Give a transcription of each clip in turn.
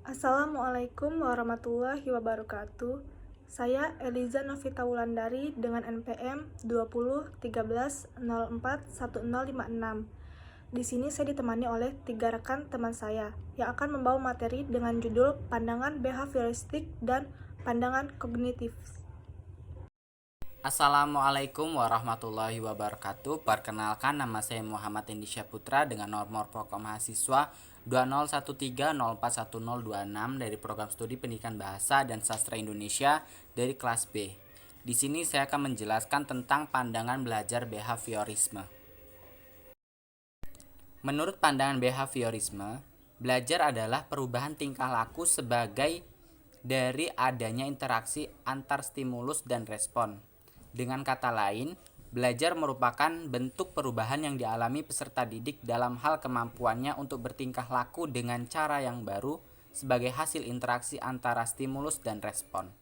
Assalamualaikum warahmatullahi wabarakatuh. Saya Eliza Novita Wulandari dengan NPM 2013041056. Di sini saya ditemani oleh 3 rekan teman saya yang akan membawa materi dengan judul pandangan behavioristik dan pandangan kognitif. Assalamualaikum warahmatullahi wabarakatuh. Perkenalkan, nama saya Muhammad Indisya Putra dengan nomor pokok mahasiswa 2013041026 dari Program Studi Pendidikan Bahasa dan Sastra Indonesia dari kelas B. Di sini saya akan menjelaskan tentang pandangan belajar behaviorisme. Menurut pandangan behaviorisme, belajar adalah perubahan tingkah laku sebagai dari adanya interaksi antar stimulus dan respon. Dengan kata lain, belajar merupakan bentuk perubahan yang dialami peserta didik dalam hal kemampuannya untuk bertingkah laku dengan cara yang baru sebagai hasil interaksi antara stimulus dan respon.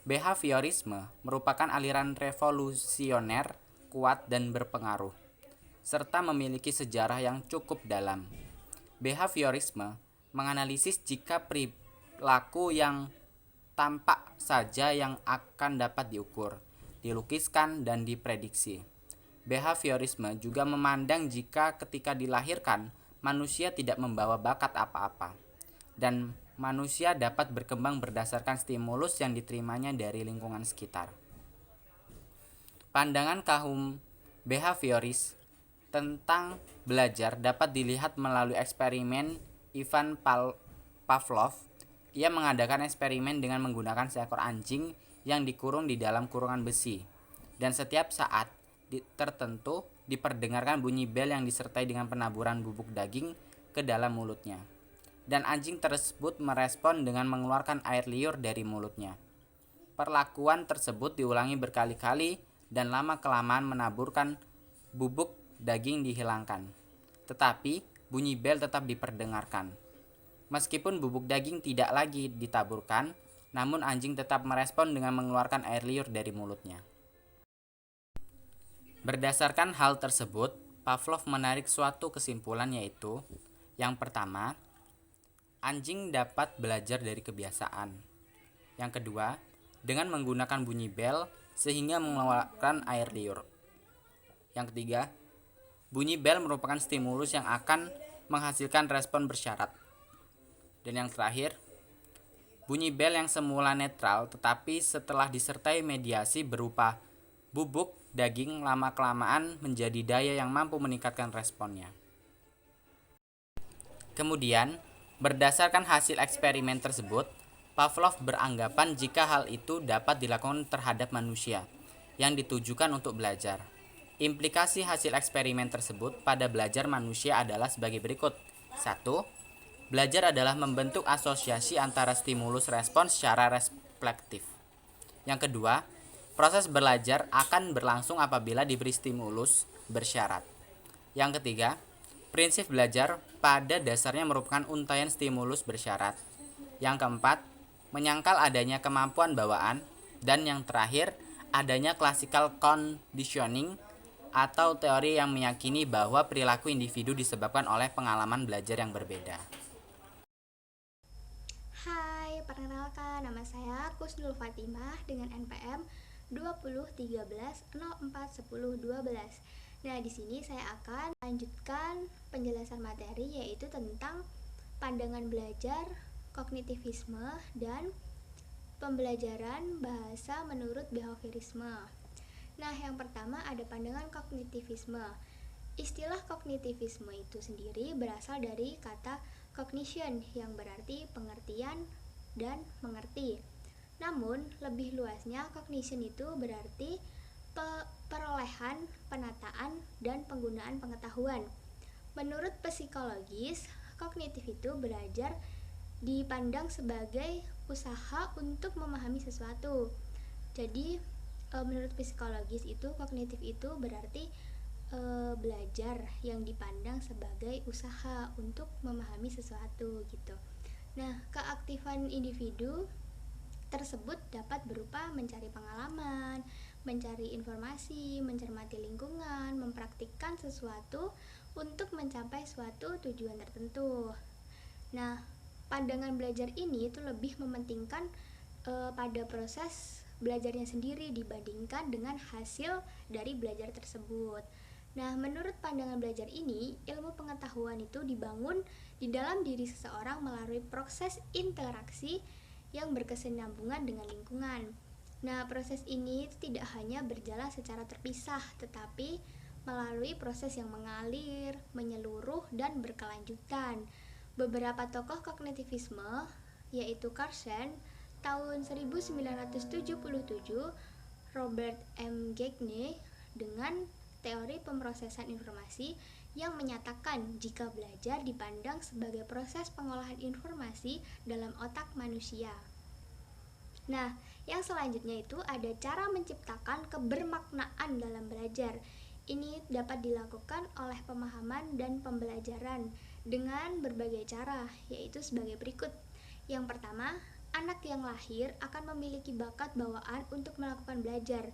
Behaviorisme merupakan aliran revolusioner, kuat dan berpengaruh, serta memiliki sejarah yang cukup dalam. Behaviorisme menganalisis jika perilaku yang tampak saja yang akan dapat diukur, dilukiskan, dan diprediksi. Behaviorisme juga memandang jika ketika dilahirkan, manusia tidak membawa bakat apa-apa, dan manusia dapat berkembang berdasarkan stimulus yang diterimanya dari lingkungan sekitar. Pandangan kaum behavioris tentang belajar dapat dilihat melalui eksperimen Ivan Pavlov. Ia mengadakan eksperimen dengan menggunakan seekor anjing yang dikurung di dalam kurungan besi, dan setiap saat tertentu diperdengarkan bunyi bel yang disertai dengan penaburan bubuk daging ke dalam mulutnya, dan anjing tersebut merespon dengan mengeluarkan air liur dari mulutnya. Perlakuan tersebut diulangi berkali-kali dan lama-kelamaan menaburkan bubuk daging dihilangkan, tetapi bunyi bel tetap diperdengarkan. Meskipun bubuk daging tidak lagi ditaburkan, namun anjing tetap merespon dengan mengeluarkan air liur dari mulutnya. Berdasarkan hal tersebut, Pavlov menarik suatu kesimpulan, yaitu yang pertama, anjing dapat belajar dari kebiasaan. Yang kedua, dengan menggunakan bunyi bel sehingga mengeluarkan air liur. Yang ketiga, bunyi bel merupakan stimulus yang akan menghasilkan respon bersyarat. Dan yang terakhir, bunyi bel yang semula netral tetapi setelah disertai mediasi berupa bubuk daging lama-kelamaan menjadi daya yang mampu meningkatkan responnya. Kemudian, berdasarkan hasil eksperimen tersebut, Pavlov beranggapan jika hal itu dapat dilakukan terhadap manusia yang ditujukan untuk belajar. Implikasi hasil eksperimen tersebut pada belajar manusia adalah sebagai berikut. 1. Belajar adalah membentuk asosiasi antara stimulus respon secara reflektif. Yang kedua, proses belajar akan berlangsung apabila diberi stimulus bersyarat. Yang ketiga, prinsip belajar pada dasarnya merupakan untaian stimulus bersyarat. Yang keempat, menyangkal adanya kemampuan bawaan. Dan yang terakhir, adanya classical conditioning atau teori yang meyakini bahwa perilaku individu disebabkan oleh pengalaman belajar yang berbeda. Hai, perkenalkan, nama saya Kusnul Fatimah dengan NPM 2013041012. Nah, di sini saya akan lanjutkan penjelasan materi, yaitu tentang pandangan belajar, kognitivisme, dan pembelajaran bahasa menurut behaviorisme. Nah, yang pertama ada pandangan kognitivisme. Istilah kognitivisme itu sendiri berasal dari kata cognition yang berarti pengertian dan mengerti. Namun, lebih luasnya cognition itu berarti perolehan, penataan, dan penggunaan pengetahuan. Menurut psikologis, kognitif itu belajar dipandang sebagai usaha untuk memahami sesuatu. Jadi, menurut psikologis itu kognitif itu berarti belajar yang dipandang sebagai usaha untuk memahami sesuatu gitu. Nah, keaktifan individu tersebut dapat berupa mencari pengalaman, mencari informasi, mencermati lingkungan, mempraktikkan sesuatu untuk mencapai suatu tujuan tertentu. Nah, pandangan belajar ini itu lebih mementingkan pada proses belajarnya sendiri dibandingkan dengan hasil dari belajar tersebut. Nah, menurut pandangan belajar ini, ilmu pengetahuan itu dibangun di dalam diri seseorang melalui proses interaksi yang berkesinambungan dengan lingkungan. Nah, proses ini tidak hanya berjalan secara terpisah, tetapi melalui proses yang mengalir, menyeluruh, dan berkelanjutan. Beberapa tokoh kognitivisme, yaitu Carl Schmitt, tahun 1977, Robert M. Gagne dengan teori pemrosesan informasi yang menyatakan jika belajar dipandang sebagai proses pengolahan informasi dalam otak manusia. Nah, yang selanjutnya itu ada cara menciptakan kebermaknaan dalam belajar. Ini dapat dilakukan oleh pemahaman dan pembelajaran dengan berbagai cara, yaitu sebagai berikut. Yang pertama, anak yang lahir akan memiliki bakat bawaan untuk melakukan belajar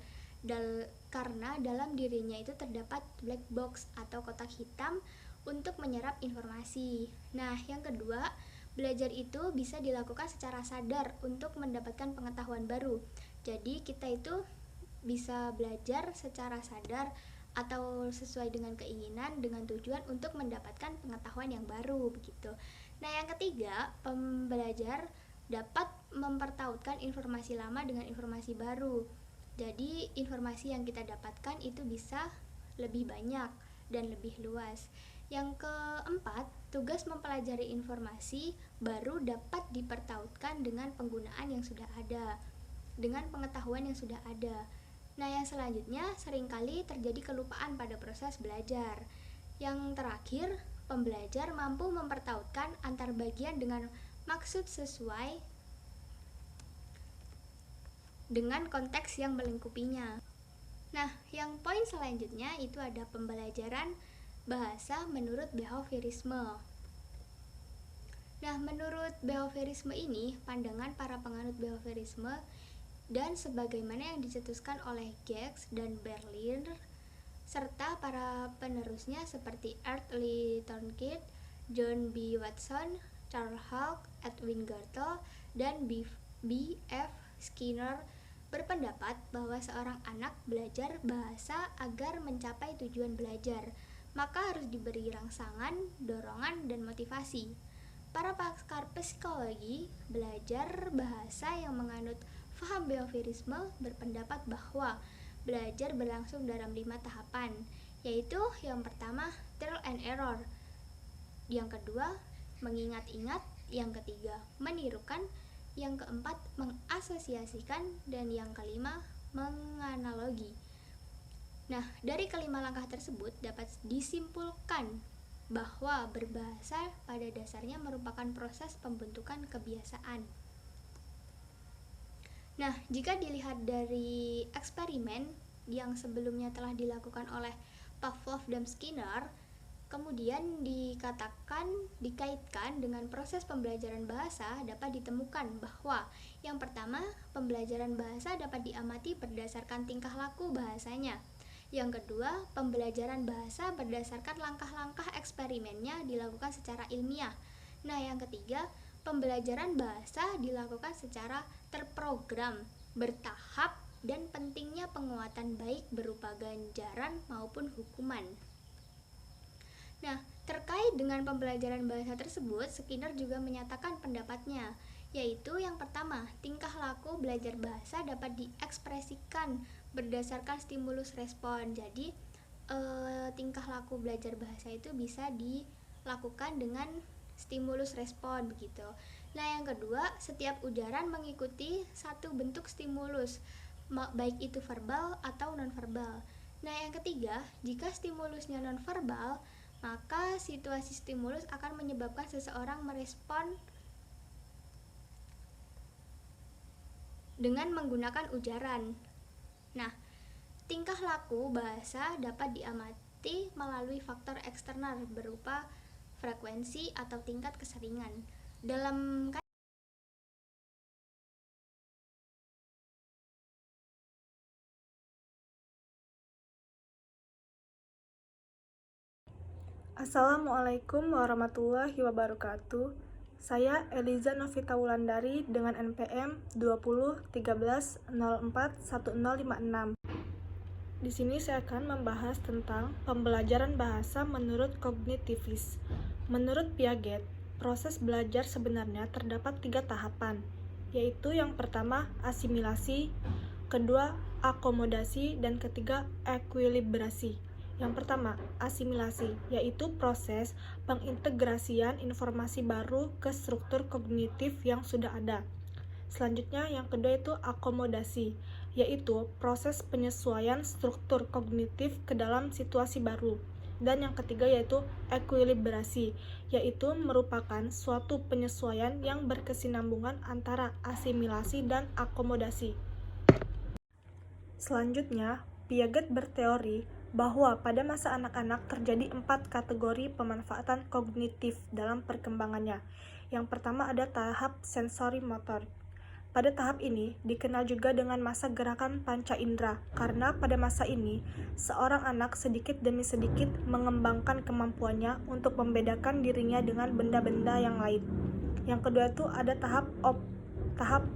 karena dalam dirinya itu terdapat black box atau kotak hitam untuk menyerap informasi. Nah, yang kedua, belajar itu bisa dilakukan secara sadar untuk mendapatkan pengetahuan baru. Jadi kita itu bisa belajar secara sadar atau sesuai dengan keinginan dengan tujuan untuk mendapatkan pengetahuan yang baru begitu. Nah, yang ketiga, pembelajar dapat mempertautkan informasi lama dengan informasi baru. Jadi informasi yang kita dapatkan itu bisa lebih banyak dan lebih luas. Yang keempat, tugas mempelajari informasi baru dapat dipertautkan dengan penggunaan yang sudah ada, dengan pengetahuan yang sudah ada. Nah, yang selanjutnya seringkali terjadi kelupaan pada proses belajar. Yang terakhir, pembelajar mampu mempertautkan antar bagian dengan maksud sesuai dengan konteks yang melingkupinya. Nah, yang poin selanjutnya itu ada pembelajaran bahasa menurut behaviorisme. Nah, menurut behaviorisme ini, pandangan para penganut behaviorisme dan sebagaimana yang dicetuskan oleh Gex dan Berliner serta para penerusnya seperti Lee Thornkit, John B. Watson, Charles Hauck, Edwin Gartel, dan B.F. Skinner berpendapat bahwa seorang anak belajar bahasa agar mencapai tujuan belajar, maka harus diberi rangsangan, dorongan, dan motivasi. Para pakar psikologi belajar bahasa yang menganut paham behaviorisme berpendapat bahwa belajar berlangsung dalam 5 tahapan, yaitu yang pertama, trial and error, yang kedua, mengingat-ingat, yang ketiga, menirukan, yang keempat, mengasosiasikan, dan yang kelima, menganalogi. Nah, dari kelima langkah tersebut dapat disimpulkan bahwa berbahasa pada dasarnya merupakan proses pembentukan kebiasaan. Nah, jika dilihat dari eksperimen yang sebelumnya telah dilakukan oleh Pavlov dan Skinner, kemudian dikaitkan dengan proses pembelajaran bahasa, dapat ditemukan bahwa yang pertama, pembelajaran bahasa dapat diamati berdasarkan tingkah laku bahasanya. Yang kedua, pembelajaran bahasa berdasarkan langkah-langkah eksperimennya dilakukan secara ilmiah. Nah, yang ketiga, pembelajaran bahasa dilakukan secara terprogram, bertahap, dan pentingnya penguatan baik berupa ganjaran maupun hukuman. Nah, terkait dengan pembelajaran bahasa tersebut, Skinner juga menyatakan pendapatnya, yaitu yang pertama, tingkah laku belajar bahasa dapat diekspresikan berdasarkan stimulus respon. Jadi, tingkah laku belajar bahasa itu bisa dilakukan dengan stimulus respon begitu. Nah, yang kedua, setiap ujaran mengikuti satu bentuk stimulus, baik itu verbal atau nonverbal. Nah, yang ketiga, jika stimulusnya nonverbal, maka situasi stimulus akan menyebabkan seseorang merespon dengan menggunakan ujaran. Nah, tingkah laku bahasa dapat diamati melalui faktor eksternal berupa frekuensi atau tingkat keseringan. Dalam Assalamualaikum warahmatullahi wabarakatuh. Saya Eliza Novita Wulandari dengan NPM 2013041056. Di sini saya akan membahas tentang pembelajaran bahasa menurut kognitivis. Menurut Piaget, proses belajar sebenarnya terdapat 3 tahapan, yaitu yang pertama asimilasi, kedua akomodasi, dan ketiga ekuilibrasi. Yang pertama, asimilasi, yaitu proses pengintegrasian informasi baru ke struktur kognitif yang sudah ada. Selanjutnya, yang kedua itu akomodasi, yaitu proses penyesuaian struktur kognitif ke dalam situasi baru. Dan yang ketiga yaitu ekuilibrasi, yaitu merupakan suatu penyesuaian yang berkesinambungan antara asimilasi dan akomodasi. Selanjutnya, Piaget berteori bahwa pada masa anak-anak terjadi 4 kategori pemanfaatan kognitif dalam perkembangannya. Yang pertama ada tahap sensori motor. Pada tahap ini dikenal juga dengan masa gerakan panca indera, karena pada masa ini seorang anak sedikit demi sedikit mengembangkan kemampuannya untuk membedakan dirinya dengan benda-benda yang lain. Yang kedua itu ada tahap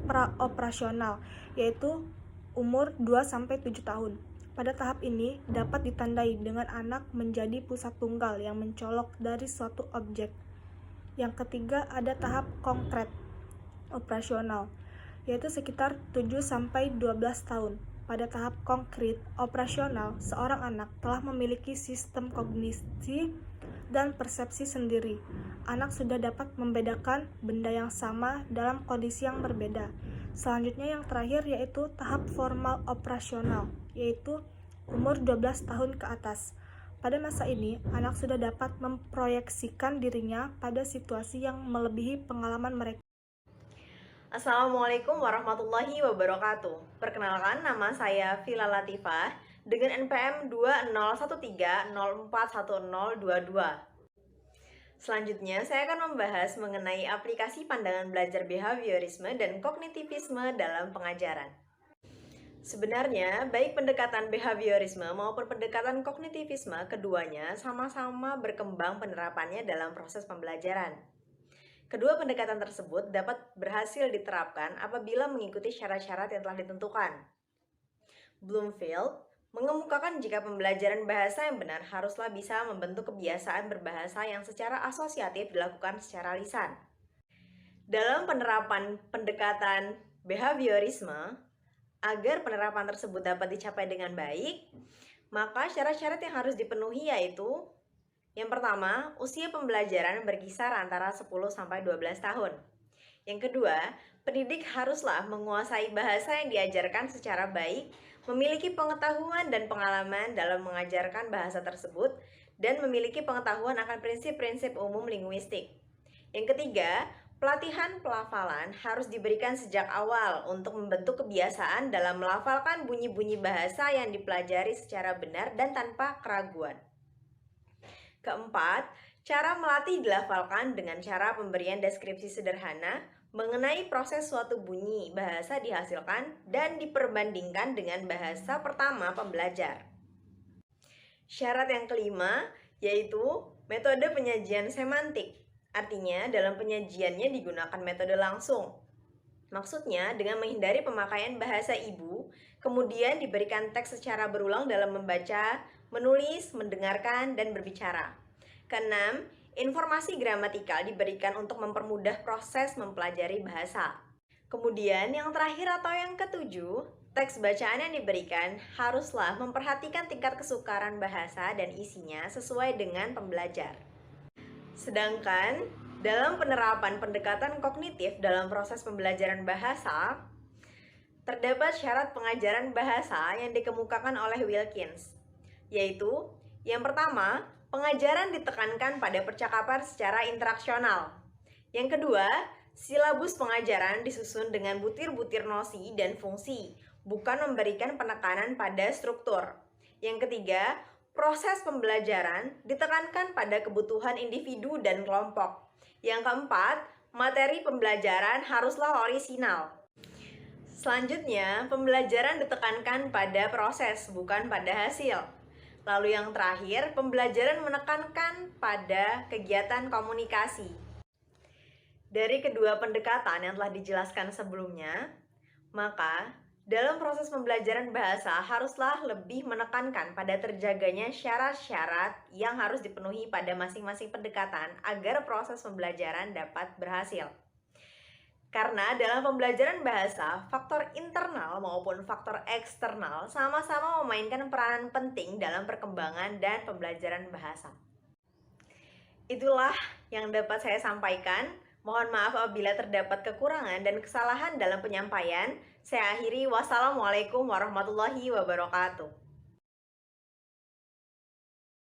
praoperasional, yaitu umur 2-7 tahun. Pada tahap ini dapat ditandai dengan anak menjadi pusat tunggal yang mencolok dari suatu objek. Yang ketiga ada tahap konkret operasional, yaitu sekitar 7-12 tahun. Pada tahap konkret operasional, seorang anak telah memiliki sistem kognisi dan persepsi sendiri. Anak sudah dapat membedakan benda yang sama dalam kondisi yang berbeda. Selanjutnya yang terakhir yaitu tahap formal operasional, yaitu umur 12 tahun ke atas. Pada masa ini, anak sudah dapat memproyeksikan dirinya pada situasi yang melebihi pengalaman mereka. Assalamualaikum warahmatullahi wabarakatuh. Perkenalkan, nama saya Vila Latifah dengan NPM 2013041022. Selanjutnya, saya akan membahas mengenai aplikasi pandangan belajar behaviorisme dan kognitivisme dalam pengajaran. Sebenarnya, baik pendekatan behaviorisme maupun pendekatan kognitivisme, keduanya sama-sama berkembang penerapannya dalam proses pembelajaran. Kedua pendekatan tersebut dapat berhasil diterapkan apabila mengikuti syarat-syarat yang telah ditentukan. Bloomfield mengemukakan jika pembelajaran bahasa yang benar haruslah bisa membentuk kebiasaan berbahasa yang secara asosiatif dilakukan secara lisan. Dalam penerapan pendekatan behaviorisme, agar penerapan tersebut dapat dicapai dengan baik, maka syarat-syarat yang harus dipenuhi yaitu: yang pertama, usia pembelajaran berkisar antara 10-12 tahun. Yang kedua, pendidik haruslah menguasai bahasa yang diajarkan secara baik, memiliki pengetahuan dan pengalaman dalam mengajarkan bahasa tersebut, dan memiliki pengetahuan akan prinsip-prinsip umum linguistik. Yang ketiga, pelatihan pelafalan harus diberikan sejak awal untuk membentuk kebiasaan dalam melafalkan bunyi-bunyi bahasa yang dipelajari secara benar dan tanpa keraguan. Keempat, cara melatih dilafalkan dengan cara pemberian deskripsi sederhana mengenai proses suatu bunyi bahasa dihasilkan dan diperbandingkan dengan bahasa pertama pembelajar. Syarat yang kelima yaitu metode penyajian semantik. Artinya dalam penyajiannya digunakan metode langsung. Maksudnya dengan menghindari pemakaian bahasa ibu, kemudian diberikan teks secara berulang dalam membaca, menulis, mendengarkan, dan berbicara. Keenam, informasi gramatikal diberikan untuk mempermudah proses mempelajari bahasa. Kemudian yang terakhir atau yang ketujuh, teks bacaan yang diberikan haruslah memperhatikan tingkat kesukaran bahasa dan isinya sesuai dengan pembelajar. Sedangkan dalam penerapan pendekatan kognitif dalam proses pembelajaran bahasa, terdapat syarat pengajaran bahasa yang dikemukakan oleh Wilkins, yaitu yang pertama, pengajaran ditekankan pada percakapan secara interaksional. Yang kedua, silabus pengajaran disusun dengan butir-butir nosi dan fungsi, bukan memberikan penekanan pada struktur. Yang ketiga, proses pembelajaran ditekankan pada kebutuhan individu dan kelompok. Yang keempat, materi pembelajaran haruslah orisinal. Selanjutnya, pembelajaran ditekankan pada proses, bukan pada hasil. Lalu yang terakhir, pembelajaran menekankan pada kegiatan komunikasi. Dari kedua pendekatan yang telah dijelaskan sebelumnya, maka dalam proses pembelajaran bahasa haruslah lebih menekankan pada terjaganya syarat-syarat yang harus dipenuhi pada masing-masing pendekatan agar proses pembelajaran dapat berhasil. Karena dalam pembelajaran bahasa, faktor internal maupun faktor eksternal sama-sama memainkan peranan penting dalam perkembangan dan pembelajaran bahasa. Itulah yang dapat saya sampaikan. Mohon maaf apabila terdapat kekurangan dan kesalahan dalam penyampaian. Saya akhiri, wassalamualaikum warahmatullahi wabarakatuh.